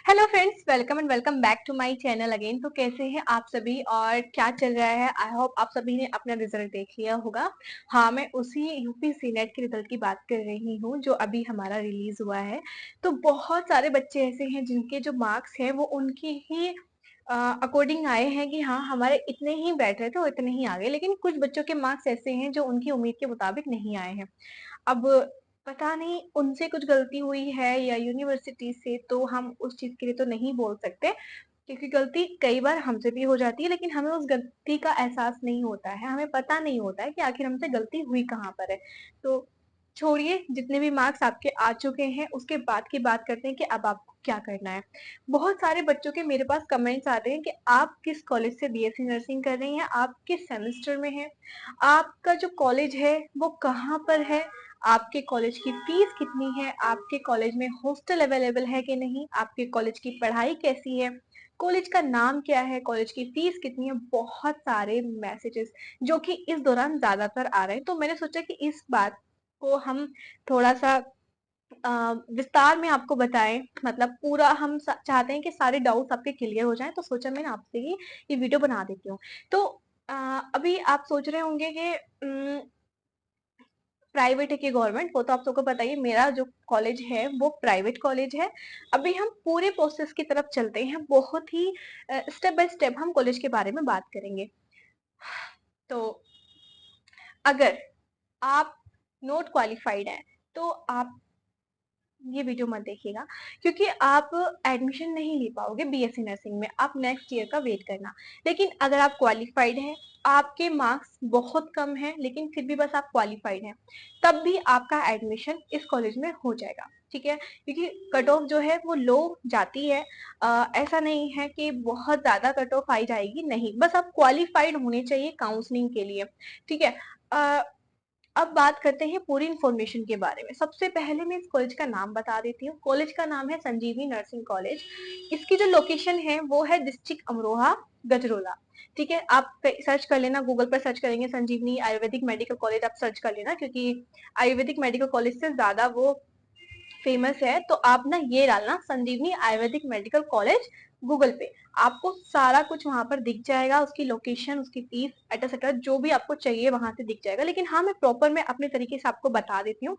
Hello friends, welcome and welcome back to my channel again. तो कैसे हैं आप सभी और क्या चल रहा है? आई होप आप सभी ने अपना रिजल्ट देख लिया होगा। हाँ, मैं उसी यूपी सीनेट के रिजल्ट की बात कर रही हूँ जो अभी हमारा रिलीज हुआ है। तो बहुत सारे बच्चे ऐसे हैं जिनके जो मार्क्स हैं वो उनकी ही अकॉर्डिंग आए हैं कि हाँ हमारे इतने ही बैठ रहे थे और इतने ही आ गए, लेकिन कुछ बच्चों के मार्क्स ऐसे हैं जो उनकी उम्मीद के मुताबिक नहीं आए हैं। अब पता नहीं उनसे कुछ गलती हुई है या यूनिवर्सिटी से, तो हम उस चीज़ के लिए तो नहीं बोल सकते, क्योंकि गलती कई बार हमसे भी हो जाती है, लेकिन हमें उस गलती का एहसास नहीं होता है, हमें पता नहीं होता है कि आखिर हमसे गलती हुई कहाँ पर है। तो छोड़िए, जितने भी मार्क्स आपके आ चुके हैं, उसके बाद की बात करते हैं कि अब आपको क्या करना है। बहुत सारे बच्चों के मेरे पास कमेंट्स आते हैं कि आप किस कॉलेज से बीएससी नर्सिंग कर रही हैं, आप किस सेमेस्टर में हैं, आपका जो कॉलेज है वो कहाँ पर है, आपके कॉलेज की फीस कितनी है, आपके कॉलेज में हॉस्टल अवेलेबल है कि नहीं, आपके कॉलेज की पढ़ाई कैसी है, कॉलेज का नाम क्या है, कॉलेज की फीस कितनी है। बहुत सारे मैसेजेस जो कि इस दौरान ज्यादातर आ रहे हैं, तो मैंने सोचा कि इस बात को हम थोड़ा सा विस्तार में आपको बताएं। मतलब पूरा हम चाहते हैं कि सारे डाउट्स आपके क्लियर हो जाएं, तो सोचा मैंने आपसे ही ये वीडियो बना देती हूँ। तो अभी आप सोच रहे होंगे कि प्राइवेट है कि गवर्नमेंट, वो तो आप सबको बताइए। मेरा जो कॉलेज है वो प्राइवेट कॉलेज है। अभी हम पूरे प्रोसेस की तरफ चलते हैं, बहुत ही स्टेप बाय स्टेप हम कॉलेज के बारे में बात करेंगे। तो अगर आप नॉट क्वालिफाइड हैं तो आप ये वीडियो मत देखिएगा, क्योंकि आप एडमिशन नहीं ले पाओगे बीएससी नर्सिंग में, आप नेक्स्ट ईयर का वेट करना। लेकिन अगर आप क्वालिफाइड हैं, आपके मार्क्स बहुत कम हैं लेकिन फिर भी बस आप क्वालिफाइड हैं, तब भी आपका एडमिशन इस कॉलेज में हो जाएगा। ठीक है, क्योंकि कट ऑफ जो है वो लो जाती है। ऐसा नहीं है कि बहुत ज्यादा कट ऑफ आई जाएगी, नहीं, बस आप क्वालिफाइड होने चाहिए काउंसलिंग के लिए। ठीक है। अब बात करते हैं पूरी इन्फॉर्मेशन के बारे में। सबसे पहले मैं इस कॉलेज का नाम बता देती हूँ। कॉलेज का नाम है संजीवनी नर्सिंग कॉलेज। इसकी जो लोकेशन है वो है डिस्ट्रिक्ट अमरोहा, गजरोला। ठीक है, आप सर्च कर लेना, गूगल पर सर्च करेंगे संजीवनी आयुर्वेदिक मेडिकल कॉलेज, आप सर्च कर लेना, क्योंकि आयुर्वेदिक मेडिकल कॉलेज से ज्यादा वो फेमस है। तो आप ना ये डालना संजीवनी आयुर्वेदिक मेडिकल कॉलेज गूगल पे, आपको सारा कुछ वहां पर दिख जाएगा, उसकी लोकेशन, उसकी फीस एटसेट्रा जो भी आपको चाहिए वहां से दिख जाएगा। लेकिन हाँ, मैं प्रॉपर मैं अपने तरीके से आपको बता देती हूँ,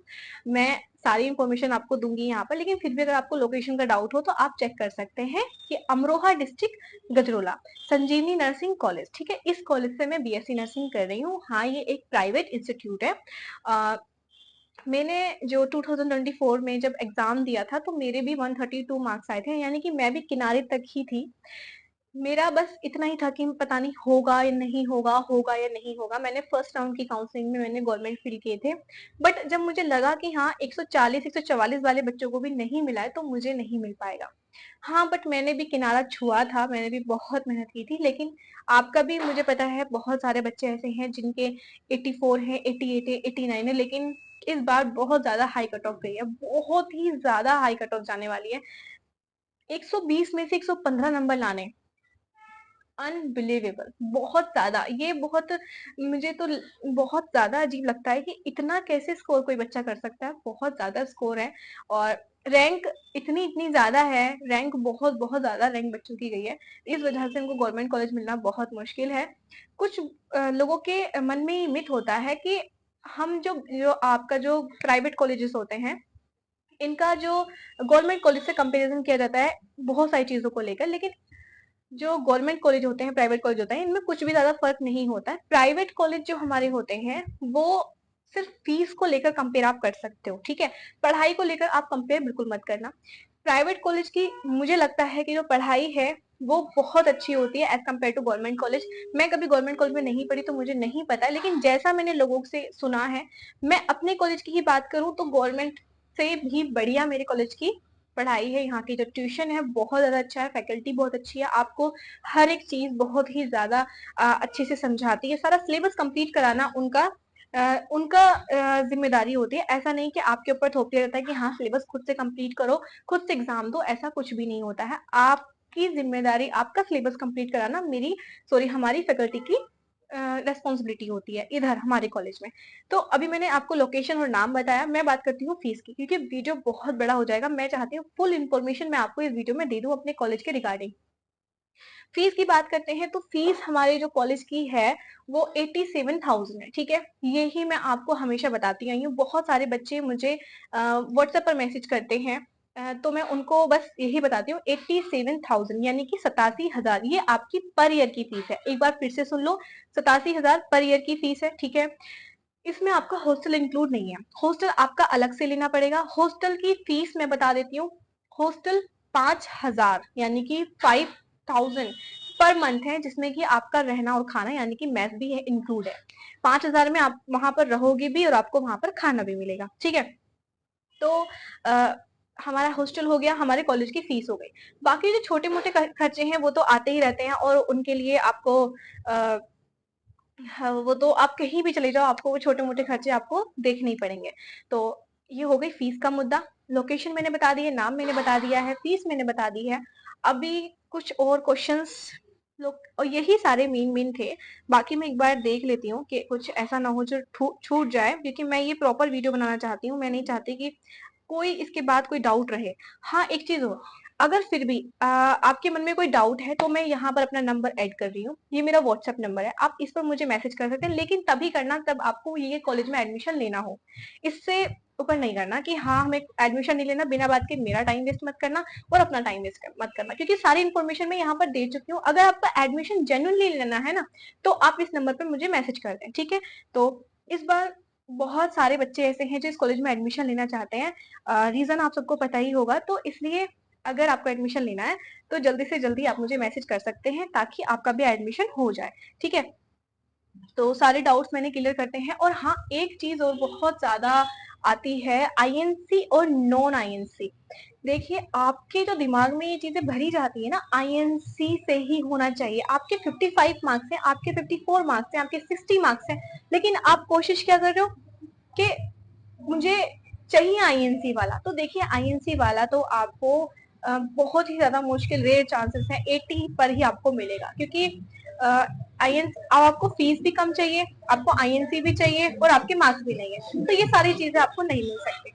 मैं सारी इंफॉर्मेशन आपको दूंगी यहाँ पर। लेकिन फिर भी अगर आपको लोकेशन का डाउट हो तो आप चेक कर सकते हैं कि अमरोहा डिस्ट्रिक्ट गजरोला संजीवनी नर्सिंग कॉलेज। ठीक है, इस कॉलेज से मैं बीएससी नर्सिंग कर रही हूँ। हाँ, ये एक प्राइवेट इंस्टीट्यूट है। मैंने जो 2024 में जब एग्जाम दिया था तो मेरे भी 132 मार्क्स आए थे, यानी कि मैं भी किनारे तक ही थी। मेरा बस इतना ही था कि पता नहीं होगा या नहीं होगा, होगा या नहीं होगा। मैंने फर्स्ट राउंड की काउंसलिंग में मैंने गवर्नमेंट फील किए थे, बट जब मुझे लगा कि हाँ 140 144 वाले बच्चों को भी नहीं मिला है तो मुझे नहीं मिल पाएगा। हाँ, बट मैंने भी किनारा छुआ था, मैंने भी बहुत मेहनत की थी। लेकिन आपका भी मुझे पता है बहुत सारे बच्चे ऐसे हैं जिनके 84 है, 88 है, 89 है, लेकिन इस बार बहुत ज्यादा हाई कट ऑफ गई है, बहुत ही ज्यादा हाई कट ऑफ जाने वाली है। 120 में से 115 नंबर लाने, अनबिलीवेबल, बहुत ज्यादा, ये बहुत, मुझे तो बहुत ज्यादा अजीब लगता है कि इतना कैसे स्कोर कोई बच्चा कर सकता है। बहुत ज्यादा स्कोर है और रैंक इतनी इतनी ज्यादा है, रैंक बहुत बहुत ज्यादा रैंक बच्चों की गई है। इस वजह से उनको गवर्नमेंट कॉलेज मिलना बहुत मुश्किल है। कुछ लोगों के मन में ये मिथ होता है कि हम जो जो आपका जो प्राइवेट कॉलेजेस होते हैं, इनका जो गवर्नमेंट कॉलेज से कंपैरिजन किया जाता है बहुत सारी चीजों को लेकर, लेकिन जो गवर्नमेंट कॉलेज होते हैं, प्राइवेट कॉलेज होता है, इनमें कुछ भी ज्यादा फर्क नहीं होता है। प्राइवेट कॉलेज जो हमारे होते हैं वो सिर्फ फीस को लेकर कंपेयर आप कर सकते हो। ठीक है, पढ़ाई को लेकर आप कंपेयर बिल्कुल मत करना। प्राइवेट कॉलेज की मुझे लगता है कि जो पढ़ाई है वो बहुत अच्छी होती है as compare to government college. मैं कभी गवर्नमेंट कॉलेज में नहीं पढ़ी तो मुझे नहीं पता, लेकिन जैसा मैंने लोगों से सुना है, मैं अपने कॉलेज की ही बात करूं तो गवर्नमेंट से भी बढ़िया मेरे कॉलेज की पढ़ाई है। यहाँ की जो ट्यूशन है बहुत ज्यादा अच्छा है, फैकल्टी बहुत अच्छी है, आपको हर एक चीज बहुत ही ज्यादा अच्छे से समझाती है। सारा सिलेबस कंप्लीट कराना उनका जिम्मेदारी होती है। ऐसा नहीं कि आपके ऊपर थोप दिया जाता है कि हाँ सिलेबस खुद से कंप्लीट करो, खुद से एग्जाम दो, ऐसा कुछ भी नहीं होता है। आपकी जिम्मेदारी आपका सिलेबस कंप्लीट कराना, मेरी सॉरी हमारी फैकल्टी की रिस्पॉन्सिबिलिटी होती है इधर हमारे कॉलेज में। तो अभी मैंने आपको लोकेशन और नाम बताया, मैं बात करती हूँ फीस की, क्योंकि वीडियो बहुत बड़ा हो जाएगा। मैं चाहती हूँ फुल इन्फॉर्मेशन मैं आपको इस वीडियो में दे दूं अपने कॉलेज के रिगार्डिंग। फीस की बात करते हैं तो फीस हमारे जो कॉलेज की है वो 87,000 है, ठीक है। यही मैं आपको हमेशा बताती आई हूँ। बहुत सारे बच्चे मुझे व्हाट्सएप पर मैसेज करते हैं, तो मैं उनको बस यही बताती हूँ 87,000 यानी कि 87,000 ये आपकी पर ईयर की फीस है। एक बार फिर से सुन लो, 87,000 पर ईयर की फीस है, ठीक है। इसमें आपका हॉस्टल इंक्लूड नहीं है, हॉस्टल आपका अलग से लेना पड़ेगा। हॉस्टल की फीस मैं बता देती हूँ। हॉस्टल 5,000 यानी कि 5,000 पर मंथ है, जिसमें कि आपका रहना और खाना यानी कि मेस भी है इंक्लूड है। 5,000 में आप वहां पर रहोगे भी और आपको वहां पर खाना भी मिलेगा, ठीक है। तो आ, हमारा हॉस्टल हो गया, हमारे कॉलेज की फीस हो गई। बाकी जो छोटे मोटे खर्चे हैं वो तो आते ही रहते हैं, और उनके लिए आपको हाँ, वो तो आप कहीं भी चले जाओ आपको वो छोटे-मोटे खर्चे आपको देखने ही पड़ेंगे। तो ये हो गई फीस का मुद्दा। लोकेशन मैंने बता दी है, नाम मैंने बता दिया है, फीस मैंने बता दी है। अभी कुछ और क्वेश्चंस लोग, और यही सारे मेन थे। बाकी मैं एक बार देख लेती हूँ कि कुछ ऐसा ना हो जो छूट जाए, क्योंकि मैं ये प्रॉपर वीडियो बनाना चाहती हूँ। मैं नहीं चाहती कि कोई इसके बाद कोई डाउट रहे। हाँ, एक चीज़ और, अगर फिर भी आपके मन में कोई डाउट है तो मैं यहाँ पर अपना नंबर ऐड कर रही हूँ। ये मेरा व्हाट्सएप नंबर है, आप इस पर मुझे मैसेज कर सकते हैं, लेकिन तभी करना जब आपको ये कॉलेज में एडमिशन लेना हो। इससे ऊपर नहीं करना कि हाँ हमें एडमिशन नहीं लेना, बिना बात के मेरा टाइम वेस्ट मत करना और अपना टाइम वेस्ट मत करना, क्योंकि सारी इन्फॉर्मेशन मैं यहाँ पर दे चुकी हूँ। अगर आपका एडमिशन जेन्युइनली लेना है ना, तो आप इस नंबर पर मुझे मैसेज कर दें, ठीक है। तो इस बार बहुत सारे बच्चे ऐसे हैं जो इस कॉलेज में एडमिशन लेना चाहते हैं। रीजन आप सबको पता ही होगा, तो इसलिए अगर आपको एडमिशन लेना है तो जल्दी से जल्दी आप मुझे मैसेज कर सकते हैं, ताकि आपका भी एडमिशन हो जाए, ठीक है। तो सारे डाउट्स मैंने क्लियर करते हैं। और हाँ, एक चीज और बहुत ज्यादा आती है, आईएनसी और नॉन आईएनसी। देखिए, आपके जो दिमाग में ये चीजें भरी जाती है ना, आईएनसी से ही होना चाहिए। आपके 55 मार्क्स हैं, आपके 54 मार्क्स हैं, आपके 60 मार्क्स हैं, लेकिन आप कोशिश क्या कर रहे हो कि मुझे चाहिए आईएनसी वाला। तो देखिए, आईएनसी वाला तो आपको बहुत ही ज्यादा मुश्किल, रेयर चांसेस है 80 पर ही आपको मिलेगा, क्योंकि आईएनसी आपको फीस भी कम चाहिए, आपको आईएनसी भी चाहिए और आपके मार्क्स भी नहीं है, तो ये सारी चीजें आपको नहीं मिल सकती।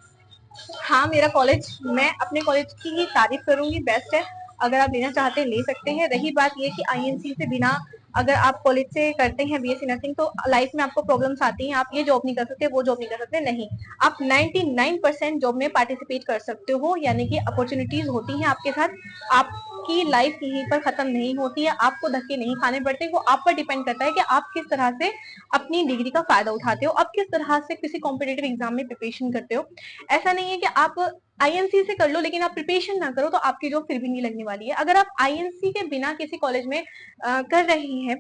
हाँ, मेरा कॉलेज, मैं अपने कॉलेज की ही तारीफ करूंगी, बेस्ट है। अगर आप लेना चाहते हैं ले सकते हैं। रही बात ये कि आईएनसी से बिना अगर आप कॉलेज से करते हैं बीएससी नर्सिंग, तो लाइफ में आपको प्रॉब्लम्स आती हैं, आप ये जॉब नहीं कर सकते, वो जॉब नहीं कर सकते, नहीं। आप 99% जॉब में पार्टिसिपेट कर सकते हो, यानी कि अपॉर्चुनिटीज होती हैं आपके साथ। आपकी लाइफ यहीं पर खत्म नहीं होती है, आपको धक्के नहीं खाने पड़ते। वो आप पर डिपेंड करता है कि आप किस तरह से अपनी डिग्री का फायदा उठाते हो, आप किस तरह से किसी कॉम्पिटेटिव एग्जाम में प्रिपरेशन करते हो। ऐसा नहीं है कि आप आईएनसी से कर लो लेकिन आप प्रिपरेशन ना करो तो आपकी जॉब फिर भी नहीं लगने वाली है। अगर आप आईएनसी के बिना किसी कॉलेज में कर रही हैं,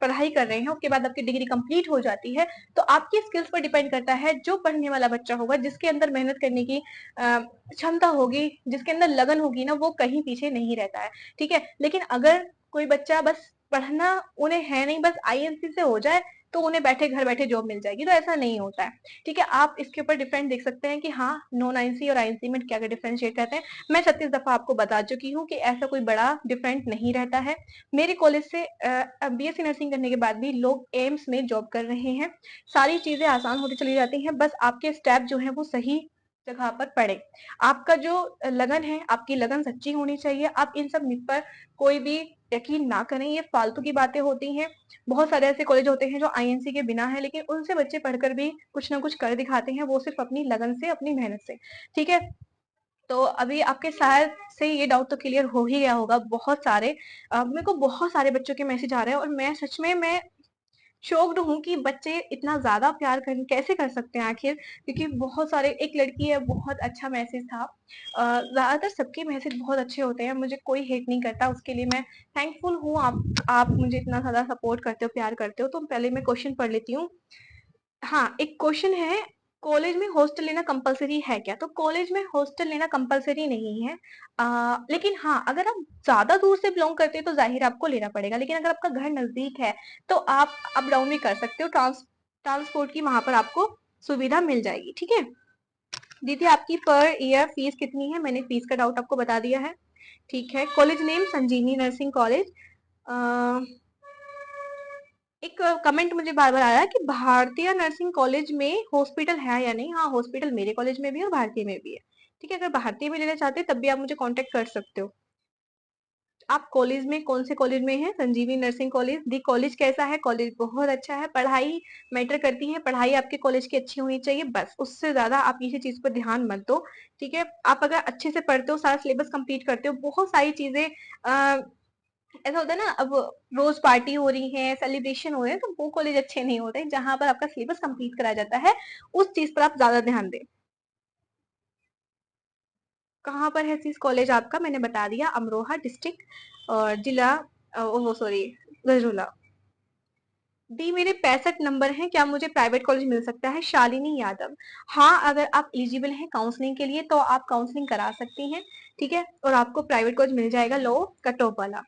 पढ़ाई कर रहे हैं, उसके बाद आपकी डिग्री कंप्लीट हो जाती है, तो आपकी स्किल्स पर डिपेंड करता है। जो पढ़ने वाला बच्चा होगा, जिसके अंदर मेहनत करने की क्षमता होगी, जिसके अंदर लगन होगी ना, वो कहीं पीछे नहीं रहता है, ठीक है। लेकिन अगर कोई बच्चा बस पढ़ना उन्हें है नहीं, बस आईएनसी से हो जाए तो उन्हें बैठे घर बैठे जॉब मिल जाएगी, तो ऐसा नहीं होता है, ठीक है। आप इसके ऊपर डिफरेंट देख सकते हैं कि हाँ, नॉन आईएनसी और आईएनसी में क्या क्या डिफरेंशिएट रहते हैं। मैं 36 दफा आपको बता चुकी हूँ कि ऐसा कोई बड़ा डिफरेंट नहीं रहता है। मेरे कॉलेज से बीएससी नर्सिंग करने के बाद भी लोग एम्स में जॉब कर रहे हैं। सारी चीजें आसान होती चली जाती हैं, बस आपके स्टेप जो है वो सही जगह पर पड़े। आपका जो लगन है, आपकी लगन सच्ची होनी चाहिए। आप इन सब मिथ पर कोई भी यकीन ना करें, ये फालतू की बातें होती हैं। बहुत सारे ऐसे कॉलेज होते हैं जो आईएनसी के बिना है, लेकिन उनसे बच्चे पढ़कर भी कुछ ना कुछ कर दिखाते हैं, वो सिर्फ अपनी लगन से, अपनी मेहनत से, ठीक है। तो अभी आपके शायद से ये डाउट तो क्लियर हो ही गया होगा। बहुत सारे मेरे को बहुत सारे बच्चों के मैसेज आ रहे हैं और मैं सच में मैं शॉक्ड हूँ कि बच्चे इतना ज्यादा प्यार कर कैसे कर सकते हैं आखिर। क्योंकि बहुत सारे, एक लड़की है, बहुत अच्छा मैसेज था। ज्यादातर सबके मैसेज बहुत अच्छे होते हैं, मुझे कोई हेट नहीं करता, उसके लिए मैं थैंकफुल हूँ। आप मुझे इतना ज्यादा सपोर्ट करते हो, प्यार करते हो। तो पहले मैं क्वेश्चन पढ़ लेती हूँ। हाँ, एक क्वेश्चन है, कॉलेज में हॉस्टल लेना कंपलसरी है क्या? तो कॉलेज में हॉस्टल लेना कंपलसरी नहीं है। लेकिन हाँ, अगर आप ज्यादा दूर से बिलोंग करते हैं तो जाहिर है आपको लेना पड़ेगा, लेकिन अगर आपका घर नजदीक है तो आप अप डाउन भी कर सकते हो। ट्रांसपोर्ट की वहां पर आपको सुविधा मिल जाएगी, ठीक है। दीदी, आपकी पर ईयर फीस कितनी है? मैंने फीस का डाउट आपको बता दिया है, ठीक है। कॉलेज नेम संजीवनी नर्सिंग कॉलेज। एक कमेंट मुझे बार-बार आया कि भारतीय नर्सिंग कॉलेज में हॉस्पिटल है या नहीं? हाँ, हॉस्पिटल मेरे कॉलेज में भी है और भारतीय में भी है। ठीक है, अगर भारतीय में लेना चाहते हैं तब भी आप मुझे कॉन्टैक्ट कर सकते हो। आप कॉलेज में कौन से कॉलेज में हैं? संजीवनी नर्सिंग कॉलेज। दी कॉलेज कैसा है? कॉलेज बहुत अच्छा है, पढ़ाई मैटर करती है, पढ़ाई आपके कॉलेज की अच्छी होनी चाहिए बस, उससे ज़्यादा आप किसी चीज़ पर ध्यान मत दो, ठीक है? आप अगर अच्छे से पढ़ते हो, सारा सिलेबस कंप्लीट करते हो, बहुत सारी चीज़ें ऐसा होता है ना, अब रोज़ पार्टी हो रही है, सेलिब्रेशन हो रहे हैं, तो वो कॉलेज अच्छे नहीं होते, जहाँ पर आपका सिलेबस कंप्लीट कराया जाता है, उस चीज़ पर आप ज़्यादा ध्यान दें। कहाँ पर है चीज़ कॉलेज आपका? मैंने बता दिया, अमरोहा डिस्ट्रिक्ट और जिला ओह सॉरी गजरोला। दी मेरे 65 नंबर हैं, क्या मुझे प्राइवेट कॉलेज मिल सकता है? शालिनी यादव। हाँ, अगर आप एलिजिबल हैं काउंसलिंग के लिए तो आप काउंसलिंग करा सकती हैं, ठीक है? और आपको प्राइवेट कॉलेज मिल जाएगा लो कट ऑफ वाला।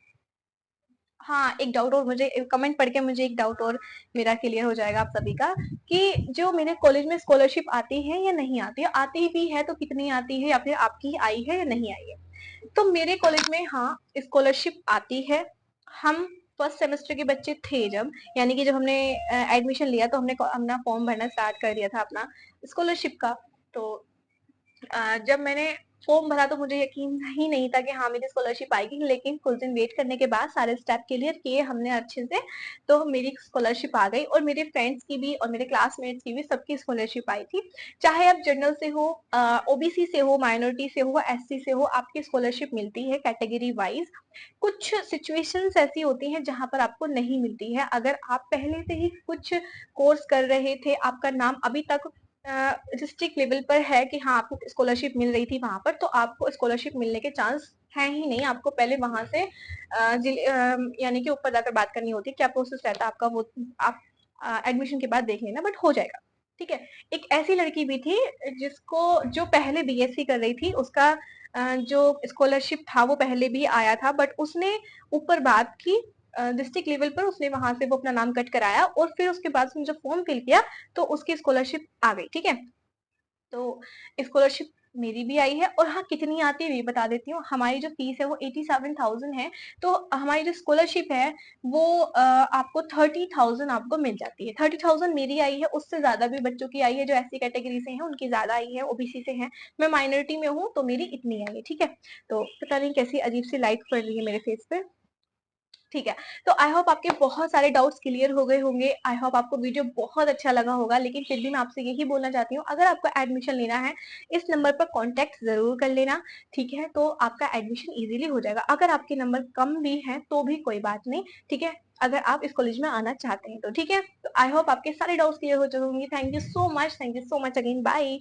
हाँ, एक डाउट और मुझे कमेंट पढ़ के मुझे एक डाउट और मेरा क्लियर हो जाएगा आप सभी का कि जो मेरे कॉलेज में स्कॉलरशिप आती है या नहीं आती है? आती भी है तो कितनी आती है या फिर आपकी आई है या नहीं आई है? तो मेरे कॉलेज में हाँ, स्कॉलरशिप आती है। हम फर्स्ट सेमेस्टर के बच्चे थे जब, यानी कि जब हमने एडमिशन लिया तो हमने अपना फॉर्म भरना स्टार्ट कर दिया था अपना स्कॉलरशिप का। तो जब मैंने फॉर्म भरा तो मुझे यकीन ही नहीं था कि हाँ मेरी स्कॉलरशिप आएगी, लेकिन कुछ दिन वेट करने के बाद सारे स्टेप क्लियर किए हमने अच्छे से, तो मेरी स्कॉलरशिप आ गई और मेरे फ्रेंड्स की भी और मेरे क्लासमेट्स की भी सबकी स्कॉलरशिप आई थी। चाहे आप जनरल से हो, ओबीसी से हो, माइनॉरिटी से हो, एससी से हो, आपकी स्कॉलरशिप मिलती है कैटेगरी वाइज। कुछ सिचुएशंस ऐसी होती हैं जहां पर आपको नहीं मिलती है। अगर आप पहले से ही कुछ कोर्स कर रहे थे, आपका नाम अभी तक डिस्ट्रिक्ट लेवल पर है कि हाँ आपको स्कॉलरशिप मिल रही थी वहां पर, तो आपको स्कॉलरशिप मिलने के चांस है ही नहीं। आपको पहले वहां से यानी कि ऊपर जाकर बात करनी होती है, क्या प्रोसेस रहता है आपका वो आप एडमिशन के बाद देख लेना, बट हो जाएगा। ठीक है। एक ऐसी लड़की भी थी जिसको जो पहले बीएससी कर रही थी, उसका जो स्कॉलरशिप था वो पहले भी आया था, बट उसने ऊपर बात की डिस्ट्रिक्ट लेवल पर, उसने वहां से वो अपना नाम कट कराया और फिर उसके बाद उसने जब फॉर्म फिल किया तो उसकी स्कॉलरशिप आ गई। ठीक है। तो स्कॉलरशिप मेरी भी आई है और हाँ कितनी आती है ये बता देती हूँ। हमारी जो फीस है वो 87,000 है। तो हमारी जो स्कॉलरशिप है वो आपको 30,000 आपको मिल जाती है। 30,000 मेरी आई है, उससे ज्यादा भी बच्चों की आई है जो ऐसी कैटेगरी से हैं, उनकी ज्यादा आई है, ओबीसी से हैं। मैं माइनॉरिटी में हूँ तो मेरी इतनी आई है। ठीक है। तो पता नहीं कैसी अजीब सी लाइट पड़ रही है मेरे फेस पे। ठीक है। तो आई होप आपके बहुत सारे डाउट्स क्लियर हो गए होंगे। आई होप आपको वीडियो बहुत अच्छा लगा होगा, लेकिन फिर भी मैं आपसे यही बोलना चाहती हूँ, अगर आपको एडमिशन लेना है इस नंबर पर कॉन्टेक्ट जरूर कर लेना। ठीक है। तो आपका एडमिशन इजीली हो जाएगा। अगर आपके नंबर कम भी हैं तो भी कोई बात नहीं। ठीक है। अगर आप इस कॉलेज में आना चाहते हैं तो ठीक है। तो आई होप आपके सारे डाउट्स क्लियर हो चुके होंगे। Thank you so much, thank you so much again, bye.